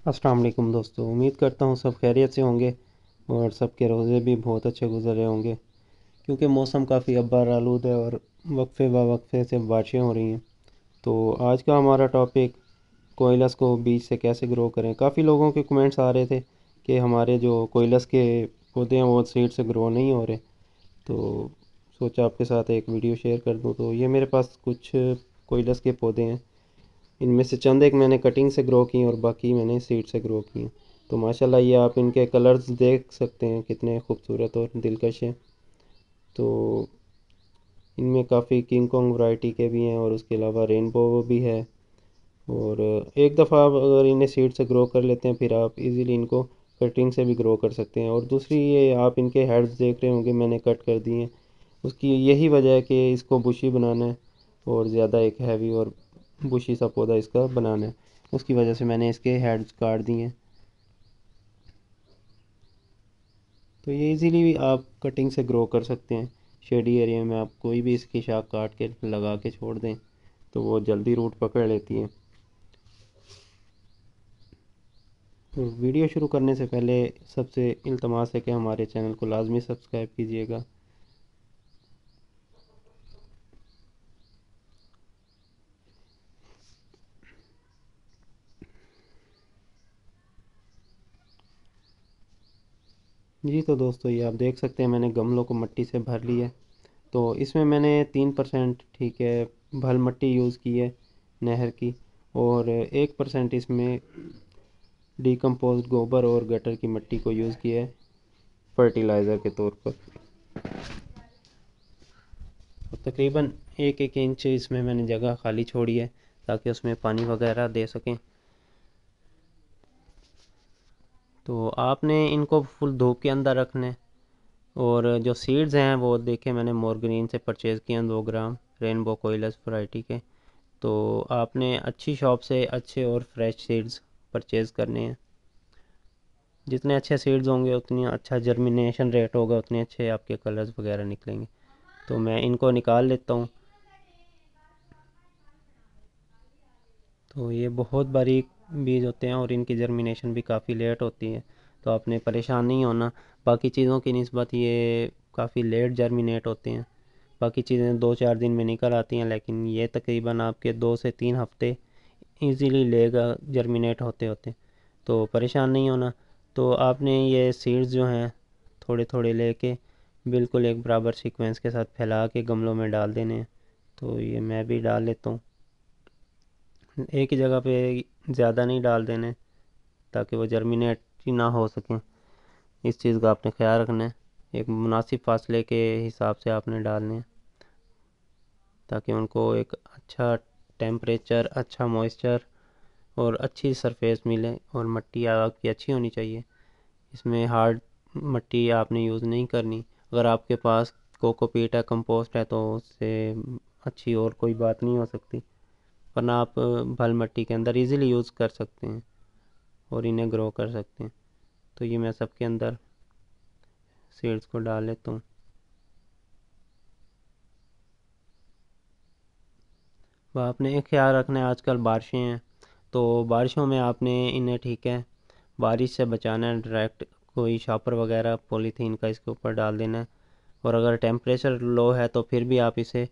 अस्सलाम वालेकुम दोस्तों, उम्मीद करता हूँ सब खैरियत से होंगे और सब के रोज़े भी बहुत अच्छे गुजर रहे होंगे। क्योंकि मौसम काफ़ी अब्बार आलूद है और वक्फे व वक्फे से बारिशें हो रही हैं। तो आज का हमारा टॉपिक कोयलस को बीज से कैसे ग्रो करें। काफ़ी लोगों के कमेंट्स आ रहे थे कि हमारे जो कोयलस के पौधे हैं वो सीड से ग्रो नहीं हो रहे। तो सोचा आपके साथ एक वीडियो शेयर कर दूँ। तो ये मेरे पास कुछ कोयलस के पौधे हैं। इनमें से चंद एक मैंने कटिंग से ग्रो की और बाकी मैंने सीड से ग्रो की हैं। तो माशाल्लाह ये आप इनके कलर्स देख सकते हैं कितने खूबसूरत और दिलकश हैं। तो इनमें काफ़ी किंग कॉन्ग वैरायटी के भी हैं और उसके अलावा रेनबो भी है। और एक दफ़ा आप अगर इन्हें सीड से ग्रो कर लेते हैं फिर आप इजीली इनको कटिंग से भी ग्रो कर सकते हैं। और दूसरी ये आप इनके हेड्स देख रहे होंगे मैंने कट कर दिए हैं। उसकी यही वजह है कि इसको बुशी बनाना है और ज़्यादा एक हैवी और बुशी सा पौधा इसका बनाना है। उसकी वजह से मैंने इसके हेड्स काट दिए हैं। तो ये इजीली आप कटिंग से ग्रो कर सकते हैं। शेडी एरिया में आप कोई भी इसकी शाख काट के लगा के छोड़ दें तो वो जल्दी रूट पकड़ लेती है। तो वीडियो शुरू करने से पहले सबसे इल्तमास है कि हमारे चैनल को लाजमी सब्सक्राइब कीजिएगा। जी तो दोस्तों ये आप देख सकते हैं मैंने गमलों को मिट्टी से भर लिया है। तो इसमें मैंने 3% ठीक है भल मिट्टी यूज़ की है नहर की। और 1% इसमें डिकम्पोज्ड गोबर और गटर की मिट्टी को यूज़ किया है फर्टिलाइज़र के तौर पर। और तकरीबन 1-1 इंच इसमें मैंने जगह खाली छोड़ी है ताकि उसमें पानी वगैरह दे सकें। तो आपने इनको फुल धूप के अंदर रखना है। और जो सीड्स हैं वो देखे मैंने मोर ग्रीन से परचेज़ किए हैं 2 ग्राम रेनबो कोयलस वैरायटी के। तो आपने अच्छी शॉप से अच्छे और फ्रेश सीड्स परचेज़ करने हैं। जितने अच्छे सीड्स होंगे उतनी अच्छा जर्मिनेशन रेट होगा, उतने अच्छे आपके कलर्स वगैरह निकलेंगे। तो मैं इनको निकाल लेता हूँ। तो ये बहुत बारीक बीज होते हैं और इनकी जर्मिनेशन भी काफ़ी लेट होती है। तो आपने परेशान नहीं होना। बाकी चीज़ों की निस्बत ये काफ़ी लेट जर्मिनेट होते हैं। बाकी चीज़ें 2-4 दिन में निकल आती हैं लेकिन ये तकरीबन आपके 2 से 3 हफ्ते इजीली लेगा जर्मिनेट होते होते। तो परेशान नहीं होना। तो आपने ये सीड्स जो हैं थोड़े थोड़े लेके बिल्कुल एक बराबर सीक्वेंस के साथ फैला के गमलों में डाल देने हैं। तो ये मैं भी डाल लेता हूँ। एक ही जगह पे ज़्यादा नहीं डाल देने ताकि वो जर्मिनेट ही ना हो सकें। इस चीज़ का आपने ख्याल रखना है। एक मुनासिब फासले के हिसाब से आपने डालने हैं ताकि उनको एक अच्छा टेम्परेचर, अच्छा मॉइस्चर और अच्छी सरफेस मिले। और मिट्टी आपकी अच्छी होनी चाहिए। इसमें हार्ड मिट्टी आपने यूज़ नहीं करनी। अगर आपके पास कोकोपीट है, कंपोस्ट है तो उससे अच्छी और कोई बात नहीं हो सकती। वरना आप भल मिट्टी के अंदर इजीली यूज़ कर सकते हैं और इन्हें ग्रो कर सकते हैं। तो ये मैं सबके अंदर सीड्स को डाल लेता हूँ। वह आपने एक ख्याल रखना है, आजकल बारिशें हैं तो बारिशों में आपने इन्हें ठीक है बारिश से बचाना है। डायरेक्ट कोई शापर वगैरह पॉलीथीन का इसके ऊपर डाल देना है। और अगर टेम्परेचर लो है तो फिर भी आप इसे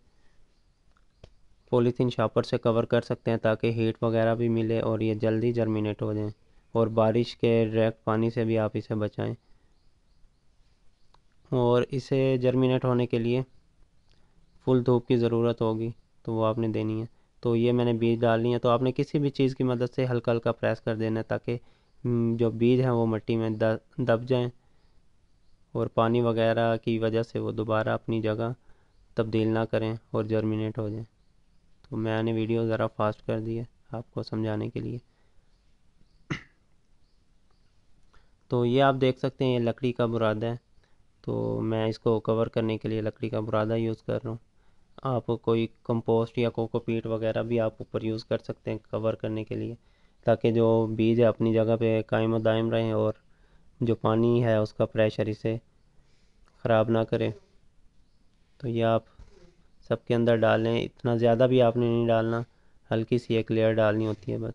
पॉलीथीन शापर से कवर कर सकते हैं ताकि हीट वगैरह भी मिले और ये जल्दी जर्मिनेट हो जाएं। और बारिश के डायरेक्ट पानी से भी आप इसे बचाएं। और इसे जर्मिनेट होने के लिए फुल धूप की ज़रूरत होगी तो वो आपने देनी है। तो ये मैंने बीज डालनी है। तो आपने किसी भी चीज़ की मदद से हल्का हल्का प्रेस कर देना है ताकि जो बीज हैं वो मिट्टी में दब जाएं और पानी वगैरह की वजह से वो दोबारा अपनी जगह तब्दील ना करें और जर्मिनेट हो जाएं। तो मैंने वीडियो ज़रा फास्ट कर दी है आपको समझाने के लिए। तो ये आप देख सकते हैं ये लकड़ी का बुरादा है। तो मैं इसको कवर करने के लिए लकड़ी का बुरादा यूज़ कर रहा हूँ। आप कोई कंपोस्ट या कोकोपीट वगैरह भी आप ऊपर यूज़ कर सकते हैं कवर करने के लिए ताकि जो बीज है अपनी जगह पे कायम और दायम रहें और जो पानी है उसका प्रेशर इसे ख़राब ना करे। तो ये आप सबके अंदर डालें। इतना ज़्यादा भी आपने नहीं डालना, हल्की सी एक लेयर डालनी होती है बस।